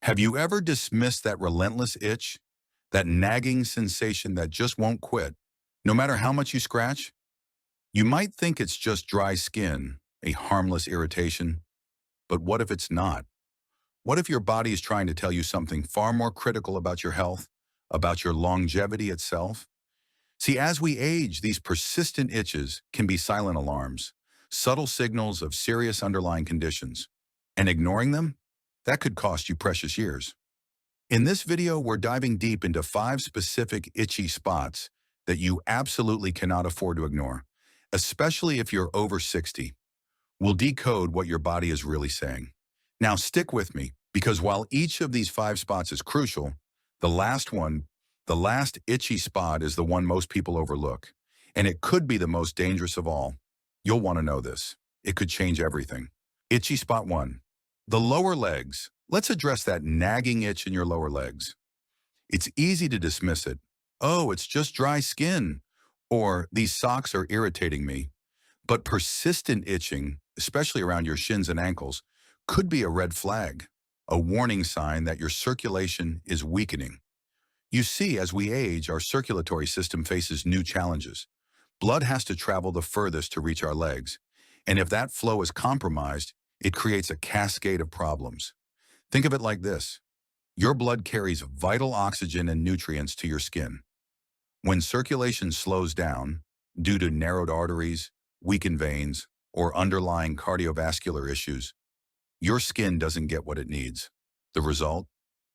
Have you ever dismissed that relentless itch, that nagging sensation that just won't quit, no matter how much you scratch? You might think it's just dry skin, a harmless irritation, but what if it's not? What if your body is trying to tell you something far more critical about your health, about your longevity itself? See, as we age, these persistent itches can be silent alarms, subtle signals of serious underlying conditions. And ignoring them? That could cost you precious years. In this video, we're diving deep into 5 specific itchy spots that you absolutely cannot afford to ignore, especially if you're over 60. We'll decode what your body is really saying. Now stick with me, because while each of these 5 spots is crucial, the last one, the last itchy spot is the one most people overlook, and it could be the most dangerous of all. You'll want to know this. It could change everything. Itchy spot 1. The lower legs. Let's address that nagging itch in your lower legs. It's easy to dismiss it. Oh, it's just dry skin. Or these socks are irritating me. But persistent itching, especially around your shins and ankles, could be a red flag, a warning sign that your circulation is weakening. You see, as we age, our circulatory system faces new challenges. Blood has to travel the furthest to reach our legs. And if that flow is compromised, it creates a cascade of problems. Think of it like this. Your blood carries vital oxygen and nutrients to your skin. When circulation slows down, due to narrowed arteries, weakened veins, or underlying cardiovascular issues, your skin doesn't get what it needs. The result?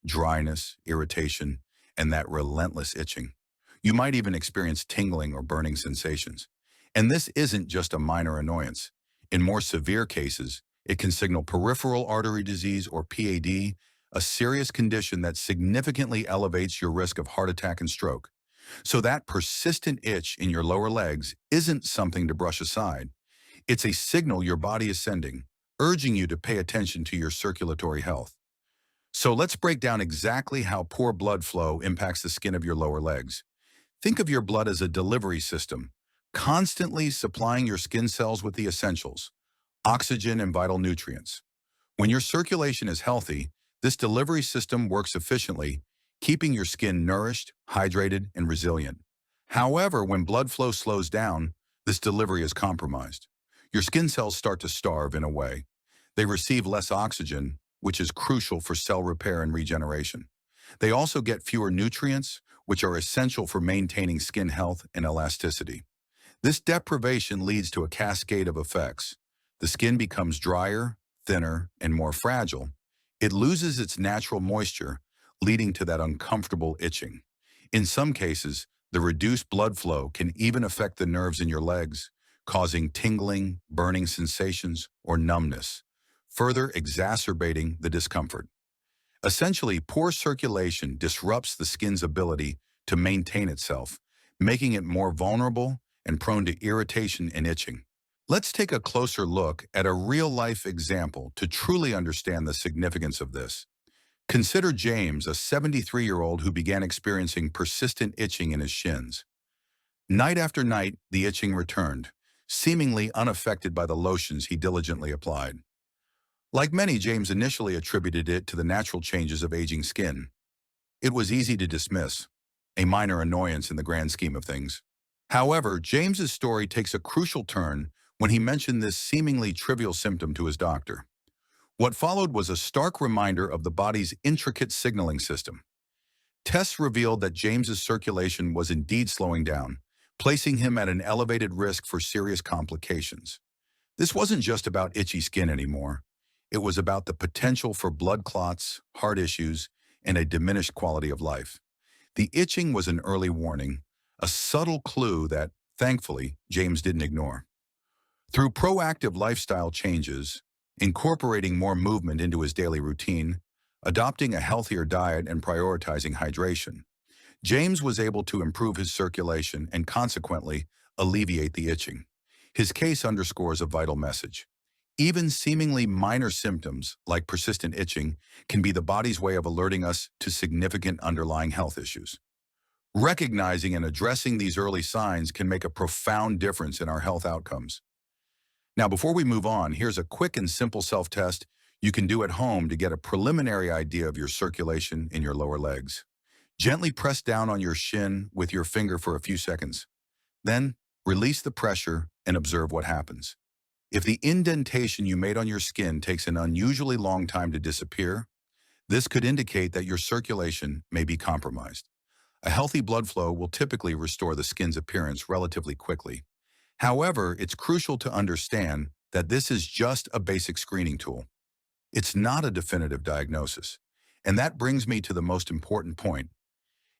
Dryness, irritation, and that relentless itching. You might even experience tingling or burning sensations. And this isn't just a minor annoyance. In more severe cases, it can signal peripheral artery disease or PAD, a serious condition that significantly elevates your risk of heart attack and stroke. So that persistent itch in your lower legs isn't something to brush aside. It's a signal your body is sending, urging you to pay attention to your circulatory health. So let's break down exactly how poor blood flow impacts the skin of your lower legs. Think of your blood as a delivery system, constantly supplying your skin cells with the essentials: oxygen and vital nutrients. When your circulation is healthy, this delivery system works efficiently, keeping your skin nourished, hydrated, and resilient. However, when blood flow slows down, this delivery is compromised. Your skin cells start to starve in a way. They receive less oxygen, which is crucial for cell repair and regeneration. They also get fewer nutrients, which are essential for maintaining skin health and elasticity. This deprivation leads to a cascade of effects. The skin becomes drier, thinner, and more fragile. It loses its natural moisture, leading to that uncomfortable itching. In some cases, the reduced blood flow can even affect the nerves in your legs, causing tingling, burning sensations, or numbness, further exacerbating the discomfort. Essentially, poor circulation disrupts the skin's ability to maintain itself, making it more vulnerable and prone to irritation and itching. Let's take a closer look at a real-life example to truly understand the significance of this. Consider James, a 73-year-old who began experiencing persistent itching in his shins. Night after night, the itching returned, seemingly unaffected by the lotions he diligently applied. Like many, James initially attributed it to the natural changes of aging skin. It was easy to dismiss, a minor annoyance in the grand scheme of things. However, James's story takes a crucial turn when he mentioned this seemingly trivial symptom to his doctor. What followed was a stark reminder of the body's intricate signaling system. Tests revealed that James's circulation was indeed slowing down, placing him at an elevated risk for serious complications. This wasn't just about itchy skin anymore. It was about the potential for blood clots, heart issues, and a diminished quality of life. The itching was an early warning, a subtle clue that, thankfully, James didn't ignore. Through proactive lifestyle changes, incorporating more movement into his daily routine, adopting a healthier diet, and prioritizing hydration, James was able to improve his circulation and consequently alleviate the itching. His case underscores a vital message. Even seemingly minor symptoms, like persistent itching, can be the body's way of alerting us to significant underlying health issues. Recognizing and addressing these early signs can make a profound difference in our health outcomes. Now, before we move on, here's a quick and simple self-test you can do at home to get a preliminary idea of your circulation in your lower legs. Gently press down on your shin with your finger for a few seconds. Then, release the pressure and observe what happens. If the indentation you made on your skin takes an unusually long time to disappear, this could indicate that your circulation may be compromised. A healthy blood flow will typically restore the skin's appearance relatively quickly. However, it's crucial to understand that this is just a basic screening tool. It's not a definitive diagnosis. And that brings me to the most important point.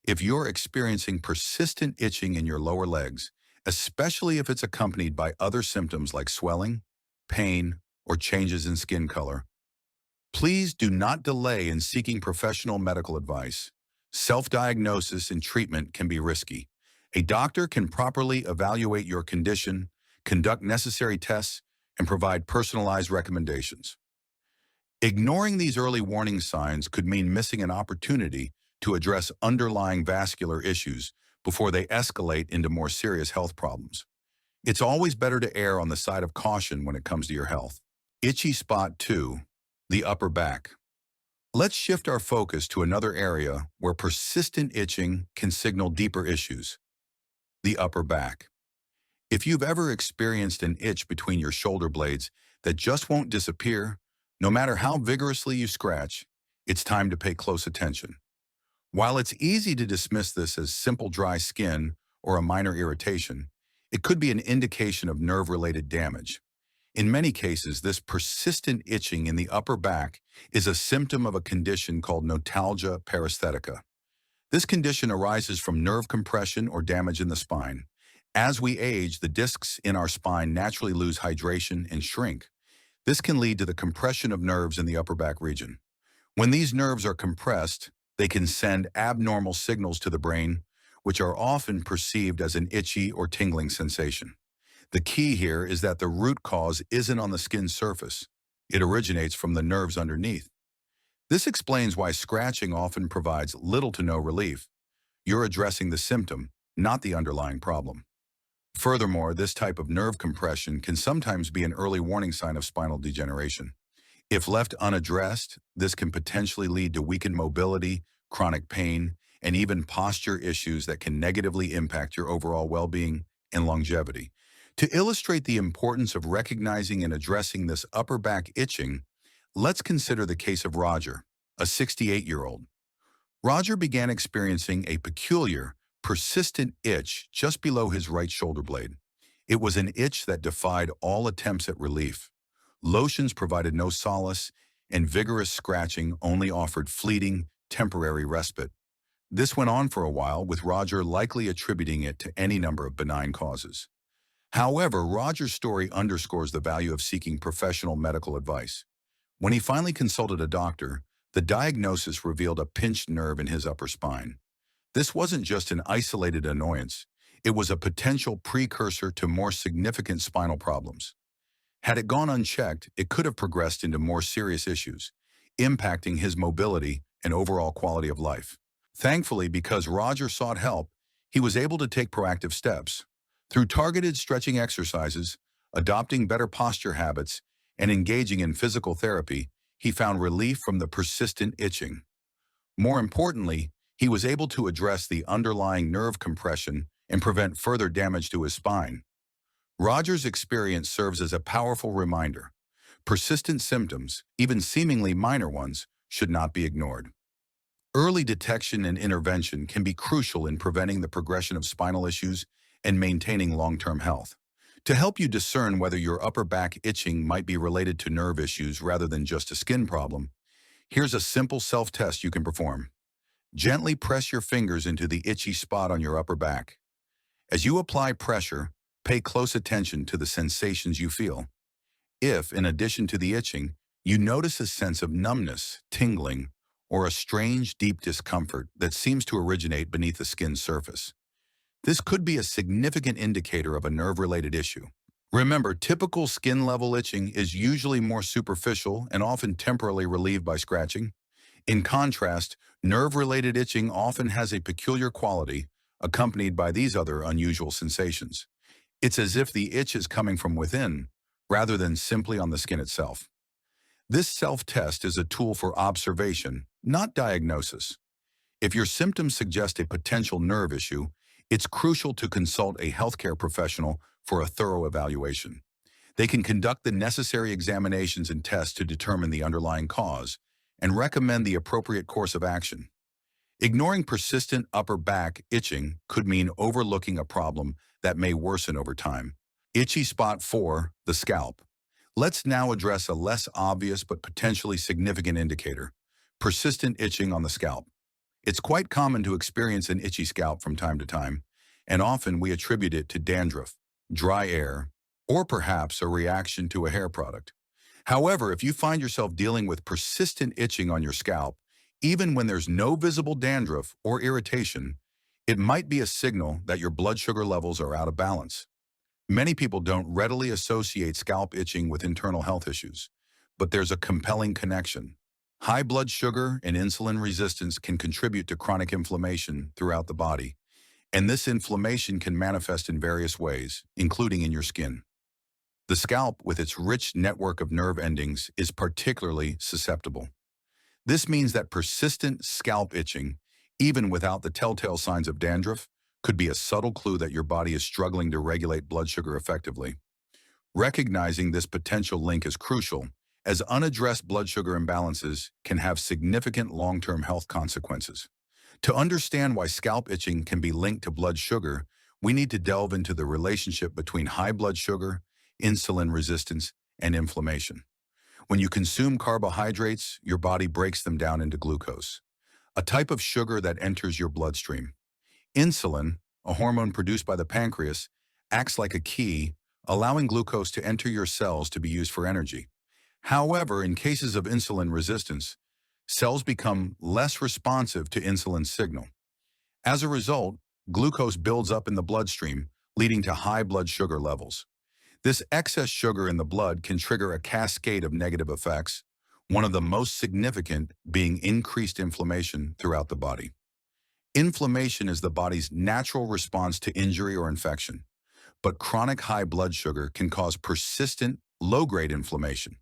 If you're experiencing persistent itching in your lower legs, especially if it's accompanied by other symptoms like swelling, pain, or changes in skin color, please do not delay in seeking professional medical advice. Self-diagnosis and treatment can be risky. A doctor can properly evaluate your condition, conduct necessary tests, and provide personalized recommendations. Ignoring these early warning signs could mean missing an opportunity to address underlying vascular issues before they escalate into more serious health problems. It's always better to err on the side of caution when it comes to your health. Itchy spot 2, the upper back. Let's shift our focus to another area where persistent itching can signal deeper issues, the upper back. If you've ever experienced an itch between your shoulder blades that just won't disappear, no matter how vigorously you scratch, it's time to pay close attention. While it's easy to dismiss this as simple dry skin or a minor irritation, it could be an indication of nerve-related damage. In many cases, this persistent itching in the upper back is a symptom of a condition called notalgia paresthetica. This condition arises from nerve compression or damage in the spine. As we age, the discs in our spine naturally lose hydration and shrink. This can lead to the compression of nerves in the upper back region. When these nerves are compressed, they can send abnormal signals to the brain, which are often perceived as an itchy or tingling sensation. The key here is that the root cause isn't on the skin's surface. It originates from the nerves underneath. This explains why scratching often provides little to no relief. You're addressing the symptom, not the underlying problem. Furthermore, this type of nerve compression can sometimes be an early warning sign of spinal degeneration. If left unaddressed, this can potentially lead to weakened mobility, chronic pain, and even posture issues that can negatively impact your overall well-being and longevity. To illustrate the importance of recognizing and addressing this upper back itching, let's consider the case of Roger, a 68-year-old. Roger began experiencing a peculiar, persistent itch just below his right shoulder blade. It was an itch that defied all attempts at relief. Lotions provided no solace, and vigorous scratching only offered fleeting, temporary respite. This went on for a while, with Roger likely attributing it to any number of benign causes. However, Roger's story underscores the value of seeking professional medical advice. When he finally consulted a doctor, the diagnosis revealed a pinched nerve in his upper spine. This wasn't just an isolated annoyance. It was a potential precursor to more significant spinal problems. Had it gone unchecked, it could have progressed into more serious issues, impacting his mobility and overall quality of life. Thankfully, because Roger sought help, he was able to take proactive steps. Through targeted stretching exercises, adopting better posture habits, and engaging in physical therapy, he found relief from the persistent itching. More importantly, he was able to address the underlying nerve compression and prevent further damage to his spine. Roger's experience serves as a powerful reminder. Persistent symptoms, even seemingly minor ones, should not be ignored. Early detection and intervention can be crucial in preventing the progression of spinal issues and maintaining long-term health. To help you discern whether your upper back itching might be related to nerve issues rather than just a skin problem, here's a simple self-test you can perform. Gently press your fingers into the itchy spot on your upper back. As you apply pressure, pay close attention to the sensations you feel. If, in addition to the itching, you notice a sense of numbness, tingling, or a strange, deep discomfort that seems to originate beneath the skin's surface, this could be a significant indicator of a nerve-related issue. Remember, typical skin-level itching is usually more superficial and often temporarily relieved by scratching. In contrast, nerve-related itching often has a peculiar quality, accompanied by these other unusual sensations. It's as if the itch is coming from within, rather than simply on the skin itself. This self-test is a tool for observation, not diagnosis. If your symptoms suggest a potential nerve issue, it's crucial to consult a healthcare professional for a thorough evaluation. They can conduct the necessary examinations and tests to determine the underlying cause and recommend the appropriate course of action. Ignoring persistent upper back itching could mean overlooking a problem that may worsen over time. Itchy spot 4, the scalp. Let's now address a less obvious but potentially significant indicator: persistent itching on the scalp. It's quite common to experience an itchy scalp from time to time, and often we attribute it to dandruff, dry air, or perhaps a reaction to a hair product. However, if you find yourself dealing with persistent itching on your scalp, even when there's no visible dandruff or irritation, it might be a signal that your blood sugar levels are out of balance. Many people don't readily associate scalp itching with internal health issues, but there's a compelling connection. High blood sugar and insulin resistance can contribute to chronic inflammation throughout the body, and this inflammation can manifest in various ways, including in your skin. The scalp, with its rich network of nerve endings, is particularly susceptible. This means that persistent scalp itching, even without the telltale signs of dandruff, could be a subtle clue that your body is struggling to regulate blood sugar effectively. Recognizing this potential link is crucial, as unaddressed blood sugar imbalances can have significant long-term health consequences. To understand why scalp itching can be linked to blood sugar, we need to delve into the relationship between high blood sugar, insulin resistance, and inflammation. When you consume carbohydrates, your body breaks them down into glucose, a type of sugar that enters your bloodstream. Insulin, a hormone produced by the pancreas, acts like a key, allowing glucose to enter your cells to be used for energy. However, in cases of insulin resistance, cells become less responsive to insulin's signal. As a result, glucose builds up in the bloodstream, leading to high blood sugar levels. This excess sugar in the blood can trigger a cascade of negative effects, one of the most significant being increased inflammation throughout the body. Inflammation is the body's natural response to injury or infection, but chronic high blood sugar can cause persistent, low-grade inflammation.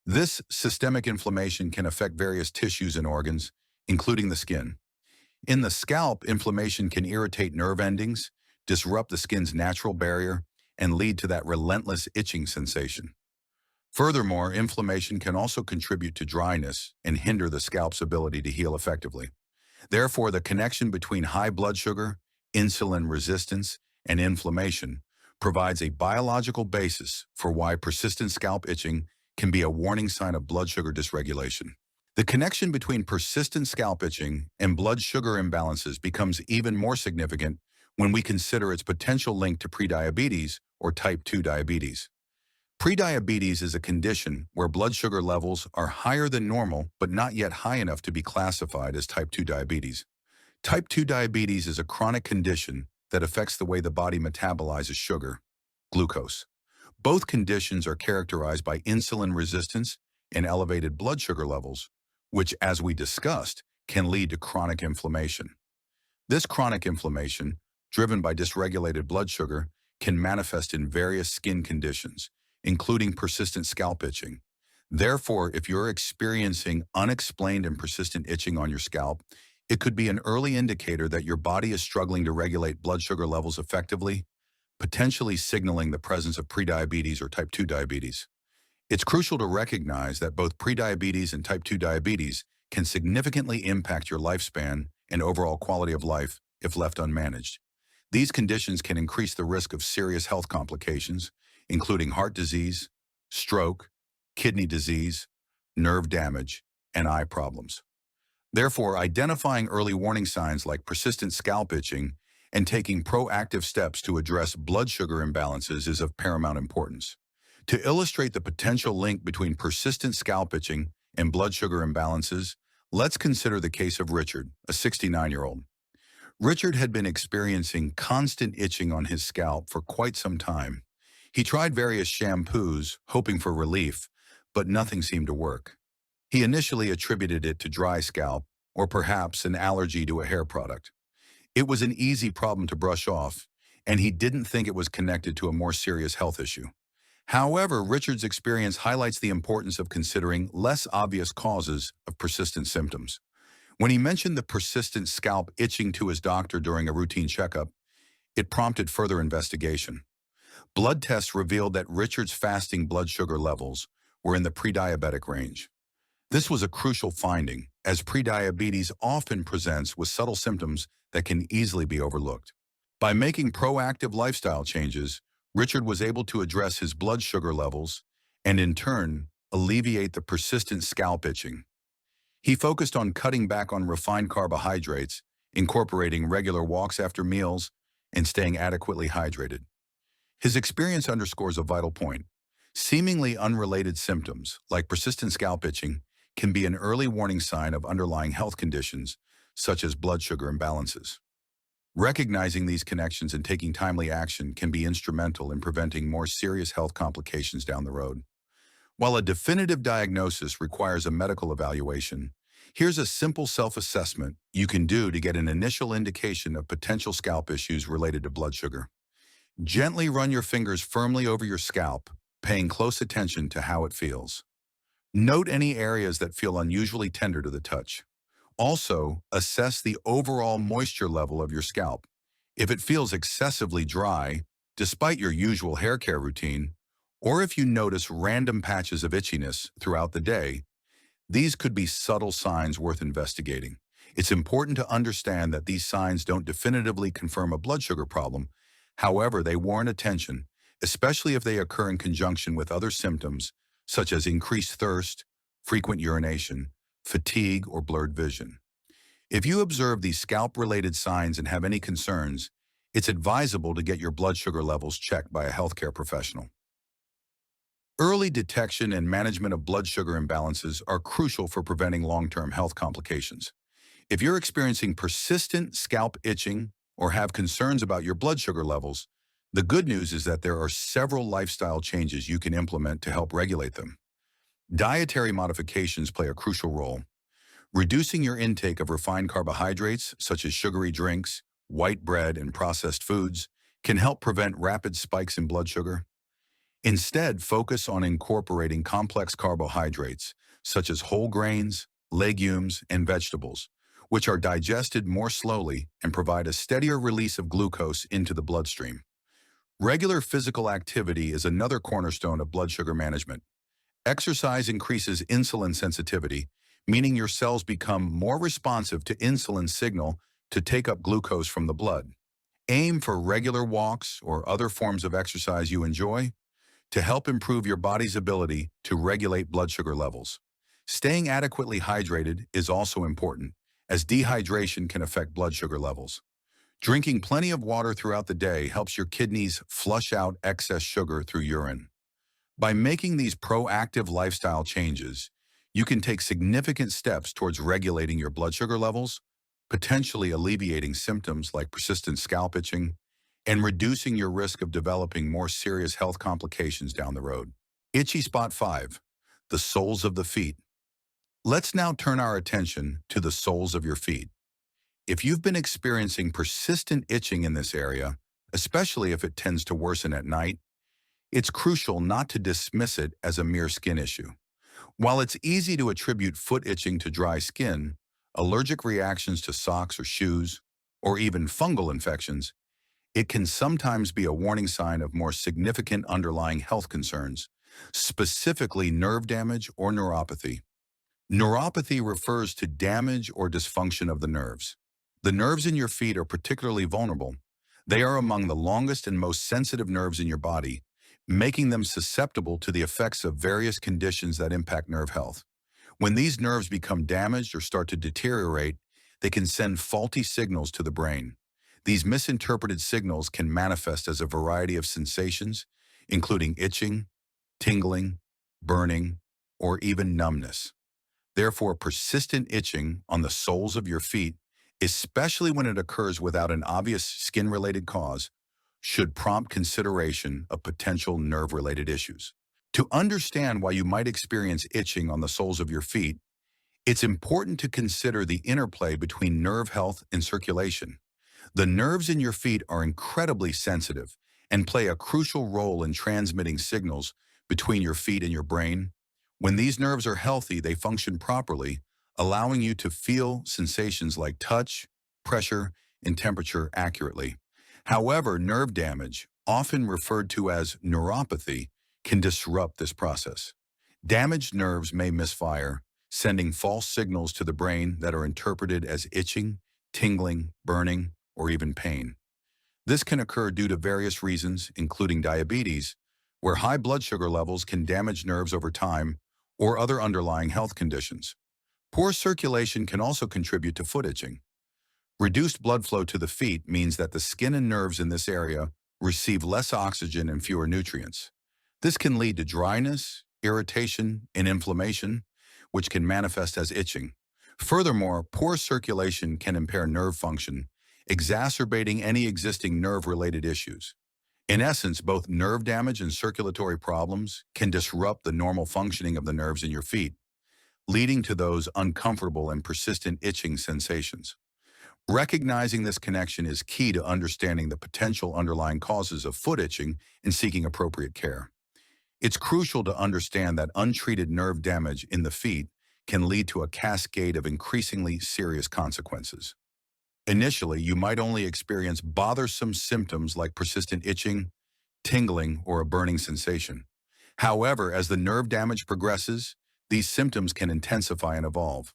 This systemic inflammation can affect various tissues and organs, including the skin. In the scalp, inflammation can irritate nerve endings, disrupt the skin's natural barrier, and lead to that relentless itching sensation. Furthermore, inflammation can also contribute to dryness and hinder the scalp's ability to heal effectively. Therefore, the connection between high blood sugar, insulin resistance, and inflammation provides a biological basis for why persistent scalp itching can be a warning sign of blood sugar dysregulation. The connection between persistent scalp itching and blood sugar imbalances becomes even more significant when we consider its potential link to prediabetes or type 2 diabetes. Prediabetes is a condition where blood sugar levels are higher than normal but not yet high enough to be classified as type 2 diabetes. Type 2 diabetes is a chronic condition that affects the way the body metabolizes sugar, glucose. Both conditions are characterized by insulin resistance and elevated blood sugar levels, which, as we discussed, can lead to chronic inflammation. This chronic inflammation, driven by dysregulated blood sugar, can manifest in various skin conditions, including persistent scalp itching. Therefore, if you're experiencing unexplained and persistent itching on your scalp, it could be an early indicator that your body is struggling to regulate blood sugar levels effectively, potentially signaling the presence of prediabetes or type 2 diabetes. It's crucial to recognize that both prediabetes and type 2 diabetes can significantly impact your lifespan and overall quality of life if left unmanaged. These conditions can increase the risk of serious health complications, including heart disease, stroke, kidney disease, nerve damage, and eye problems. Therefore, identifying early warning signs like persistent scalp itching and taking proactive steps to address blood sugar imbalances is of paramount importance. To illustrate the potential link between persistent scalp itching and blood sugar imbalances, let's consider the case of Richard, a 69-year-old. Richard had been experiencing constant itching on his scalp for quite some time. He tried various shampoos, hoping for relief, but nothing seemed to work. He initially attributed it to dry scalp, or perhaps an allergy to a hair product. It was an easy problem to brush off, and he didn't think it was connected to a more serious health issue. However, Richard's experience highlights the importance of considering less obvious causes of persistent symptoms. When he mentioned the persistent scalp itching to his doctor during a routine checkup, it prompted further investigation. Blood tests revealed that Richard's fasting blood sugar levels were in the pre-diabetic range. This was a crucial finding, as prediabetes often presents with subtle symptoms that can easily be overlooked. By making proactive lifestyle changes, Richard was able to address his blood sugar levels and, in turn, alleviate the persistent scalp itching. He focused on cutting back on refined carbohydrates, incorporating regular walks after meals, and staying adequately hydrated. His experience underscores a vital point. Seemingly unrelated symptoms, like persistent scalp itching, can be an early warning sign of underlying health conditions, such as blood sugar imbalances. Recognizing these connections and taking timely action can be instrumental in preventing more serious health complications down the road. While a definitive diagnosis requires a medical evaluation, here's a simple self-assessment you can do to get an initial indication of potential scalp issues related to blood sugar. Gently run your fingers firmly over your scalp, paying close attention to how it feels. Note any areas that feel unusually tender to the touch. Also, assess the overall moisture level of your scalp. If it feels excessively dry, despite your usual hair care routine, or if you notice random patches of itchiness throughout the day, these could be subtle signs worth investigating. It's important to understand that these signs don't definitively confirm a blood sugar problem. However, they warrant attention, especially if they occur in conjunction with other symptoms, such as increased thirst, frequent urination, fatigue, or blurred vision. If you observe these scalp-related signs and have any concerns, it's advisable to get your blood sugar levels checked by a healthcare professional. Early detection and management of blood sugar imbalances are crucial for preventing long-term health complications. If you're experiencing persistent scalp itching or have concerns about your blood sugar levels, the good news is that there are several lifestyle changes you can implement to help regulate them. Dietary modifications play a crucial role. Reducing your intake of refined carbohydrates, such as sugary drinks, white bread, and processed foods, can help prevent rapid spikes in blood sugar. Instead, focus on incorporating complex carbohydrates, such as whole grains, legumes, and vegetables, which are digested more slowly and provide a steadier release of glucose into the bloodstream. Regular physical activity is another cornerstone of blood sugar management. Exercise increases insulin sensitivity, meaning your cells become more responsive to insulin's signal to take up glucose from the blood. Aim for regular walks or other forms of exercise you enjoy to help improve your body's ability to regulate blood sugar levels. Staying adequately hydrated is also important, as dehydration can affect blood sugar levels. Drinking plenty of water throughout the day helps your kidneys flush out excess sugar through urine. By making these proactive lifestyle changes, you can take significant steps towards regulating your blood sugar levels, potentially alleviating symptoms like persistent scalp itching, and reducing your risk of developing more serious health complications down the road. Itchy Spot 5. The soles of the feet. Let's now turn our attention to the soles of your feet. If you've been experiencing persistent itching in this area, especially if it tends to worsen at night, it's crucial not to dismiss it as a mere skin issue. While it's easy to attribute foot itching to dry skin, allergic reactions to socks or shoes, or even fungal infections, it can sometimes be a warning sign of more significant underlying health concerns, specifically nerve damage or neuropathy. Neuropathy refers to damage or dysfunction of the nerves. The nerves in your feet are particularly vulnerable. They are among the longest and most sensitive nerves in your body, making them susceptible to the effects of various conditions that impact nerve health. When these nerves become damaged or start to deteriorate, they can send faulty signals to the brain. These misinterpreted signals can manifest as a variety of sensations, including itching, tingling, burning, or even numbness. Therefore, persistent itching on the soles of your feet, especially when it occurs without an obvious skin-related cause, should prompt consideration of potential nerve-related issues. To understand why you might experience itching on the soles of your feet, it's important to consider the interplay between nerve health and circulation. The nerves in your feet are incredibly sensitive, and play a crucial role in transmitting signals between your feet and your brain. When these nerves are healthy, they function properly, allowing you to feel sensations like touch, pressure, and temperature accurately. However, nerve damage, often referred to as neuropathy, can disrupt this process. Damaged nerves may misfire, sending false signals to the brain that are interpreted as itching, tingling, burning, or even pain. This can occur due to various reasons, including diabetes, where high blood sugar levels can damage nerves over time, or other underlying health conditions. Poor circulation can also contribute to foot itching. Reduced blood flow to the feet means that the skin and nerves in this area receive less oxygen and fewer nutrients. This can lead to dryness, irritation, and inflammation, which can manifest as itching. Furthermore, poor circulation can impair nerve function, exacerbating any existing nerve-related issues. In essence, both nerve damage and circulatory problems can disrupt the normal functioning of the nerves in your feet, leading to those uncomfortable and persistent itching sensations. Recognizing this connection is key to understanding the potential underlying causes of foot itching and seeking appropriate care. It's crucial to understand that untreated nerve damage in the feet can lead to a cascade of increasingly serious consequences. Initially, you might only experience bothersome symptoms like persistent itching, tingling, or a burning sensation. However, as the nerve damage progresses, these symptoms can intensify and evolve.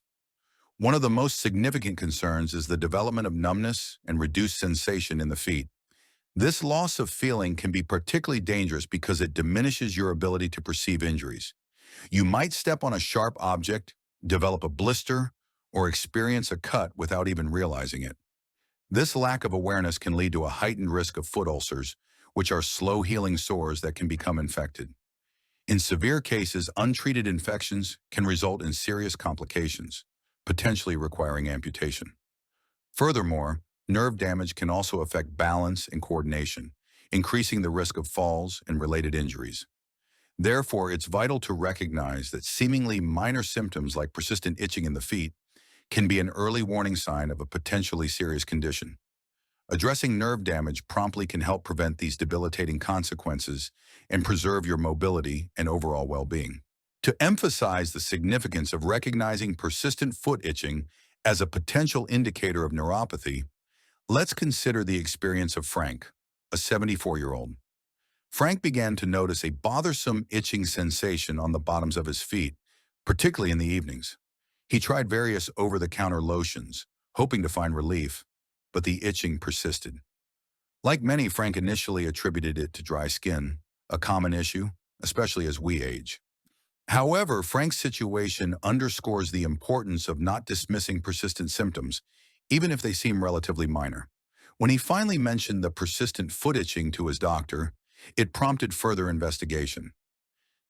One of the most significant concerns is the development of numbness and reduced sensation in the feet. This loss of feeling can be particularly dangerous because it diminishes your ability to perceive injuries. You might step on a sharp object, develop a blister, or experience a cut without even realizing it. This lack of awareness can lead to a heightened risk of foot ulcers, which are slow-healing sores that can become infected. In severe cases, untreated infections can result in serious complications, potentially requiring amputation. Furthermore, nerve damage can also affect balance and coordination, increasing the risk of falls and related injuries. Therefore, it's vital to recognize that seemingly minor symptoms like persistent itching in the feet can be an early warning sign of a potentially serious condition. Addressing nerve damage promptly can help prevent these debilitating consequences and preserve your mobility and overall well-being. To emphasize the significance of recognizing persistent foot itching as a potential indicator of neuropathy, let's consider the experience of Frank, a 74-year-old. Frank began to notice a bothersome itching sensation on the bottoms of his feet, particularly in the evenings. He tried various over-the-counter lotions, hoping to find relief, but the itching persisted. Like many, Frank initially attributed it to dry skin, a common issue, especially as we age. However, Frank's situation underscores the importance of not dismissing persistent symptoms, even if they seem relatively minor. When he finally mentioned the persistent foot itching to his doctor, it prompted further investigation.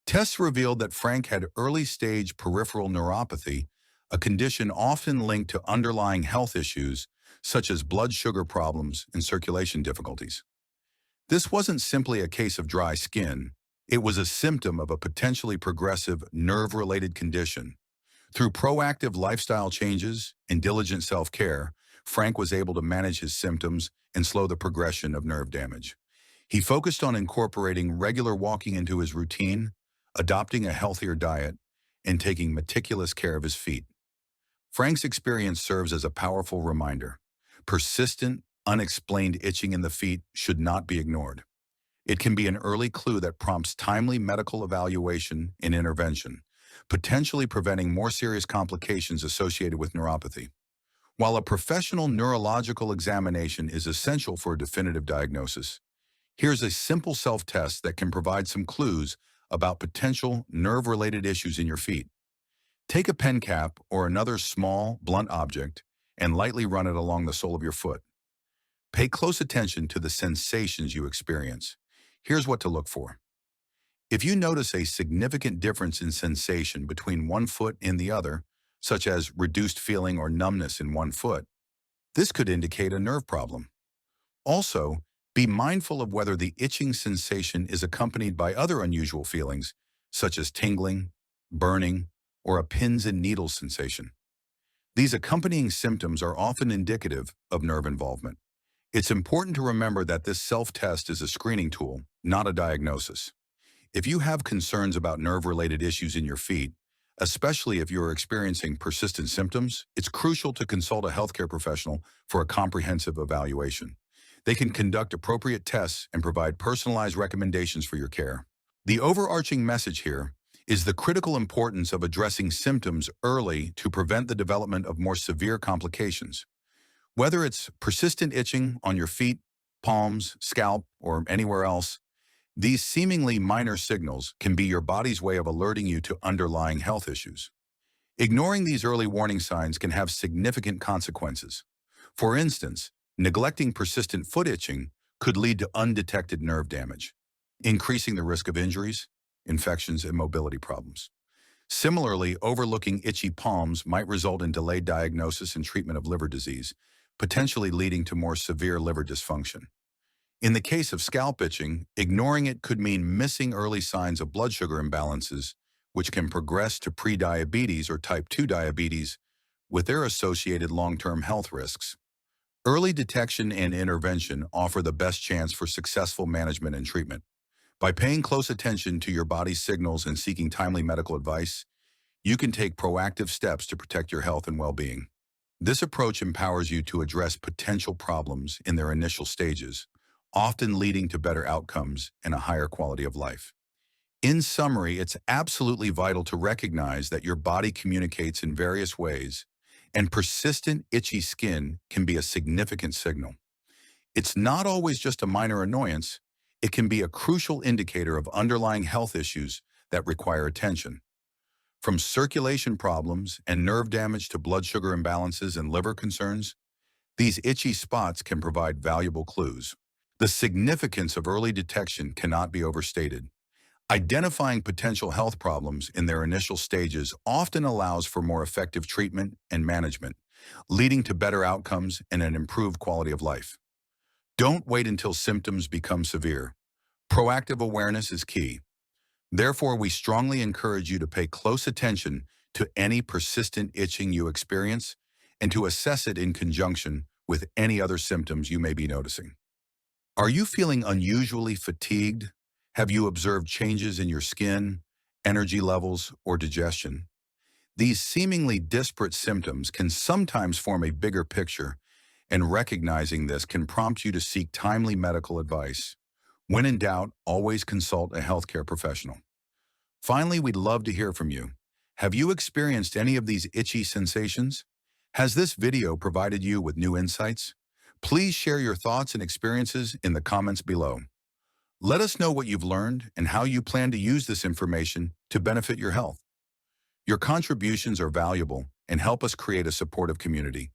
Tests revealed that Frank had early-stage peripheral neuropathy, a condition often linked to underlying health issues such as blood sugar problems and circulation difficulties. This wasn't simply a case of dry skin. It was a symptom of a potentially progressive nerve-related condition. Through proactive lifestyle changes and diligent self-care, Frank was able to manage his symptoms and slow the progression of nerve damage. He focused on incorporating regular walking into his routine, adopting a healthier diet, and taking meticulous care of his feet. Frank's experience serves as a powerful reminder. Persistent, unexplained itching in the feet should not be ignored. It can be an early clue that prompts timely medical evaluation and intervention, potentially preventing more serious complications associated with neuropathy. While a professional neurological examination is essential for a definitive diagnosis, here's a simple self-test that can provide some clues about potential nerve-related issues in your feet. Take a pen cap or another small, blunt object and lightly run it along the sole of your foot. Pay close attention to the sensations you experience. Here's what to look for. If you notice a significant difference in sensation between one foot and the other, such as reduced feeling or numbness in one foot, this could indicate a nerve problem. Also, be mindful of whether the itching sensation is accompanied by other unusual feelings, such as tingling, burning, or a pins and needles sensation. These accompanying symptoms are often indicative of nerve involvement. It's important to remember that this self-test is a screening tool, not a diagnosis. If you have concerns about nerve-related issues in your feet, especially if you are experiencing persistent symptoms, it's crucial to consult a healthcare professional for a comprehensive evaluation. They can conduct appropriate tests and provide personalized recommendations for your care. The overarching message here is the critical importance of addressing symptoms early to prevent the development of more severe complications. Whether it's persistent itching on your feet, palms, scalp, or anywhere else, these seemingly minor signals can be your body's way of alerting you to underlying health issues. Ignoring these early warning signs can have significant consequences. For instance, neglecting persistent foot itching could lead to undetected nerve damage, increasing the risk of injuries, infections, and mobility problems. Similarly, overlooking itchy palms might result in delayed diagnosis and treatment of liver disease, potentially leading to more severe liver dysfunction. In the case of scalp itching, ignoring it could mean missing early signs of blood sugar imbalances, which can progress to prediabetes or type 2 diabetes with their associated long-term health risks. Early detection and intervention offer the best chance for successful management and treatment. By paying close attention to your body's signals and seeking timely medical advice, you can take proactive steps to protect your health and well-being. This approach empowers you to address potential problems in their initial stages, often leading to better outcomes and a higher quality of life. In summary, it's absolutely vital to recognize that your body communicates in various ways, and persistent itchy skin can be a significant signal. It's not always just a minor annoyance, it can be a crucial indicator of underlying health issues that require attention. From circulation problems and nerve damage to blood sugar imbalances and liver concerns, these itchy spots can provide valuable clues. The significance of early detection cannot be overstated. Identifying potential health problems in their initial stages often allows for more effective treatment and management, leading to better outcomes and an improved quality of life. Don't wait until symptoms become severe. Proactive awareness is key. Therefore, we strongly encourage you to pay close attention to any persistent itching you experience and to assess it in conjunction with any other symptoms you may be noticing. Are you feeling unusually fatigued? Have you observed changes in your skin, energy levels, or digestion? These seemingly disparate symptoms can sometimes form a bigger picture, and recognizing this can prompt you to seek timely medical advice. When in doubt, always consult a healthcare professional. Finally, we'd love to hear from you. Have you experienced any of these itchy sensations? Has this video provided you with new insights? Please share your thoughts and experiences in the comments below. Let us know what you've learned and how you plan to use this information to benefit your health. Your contributions are valuable and help us create a supportive community.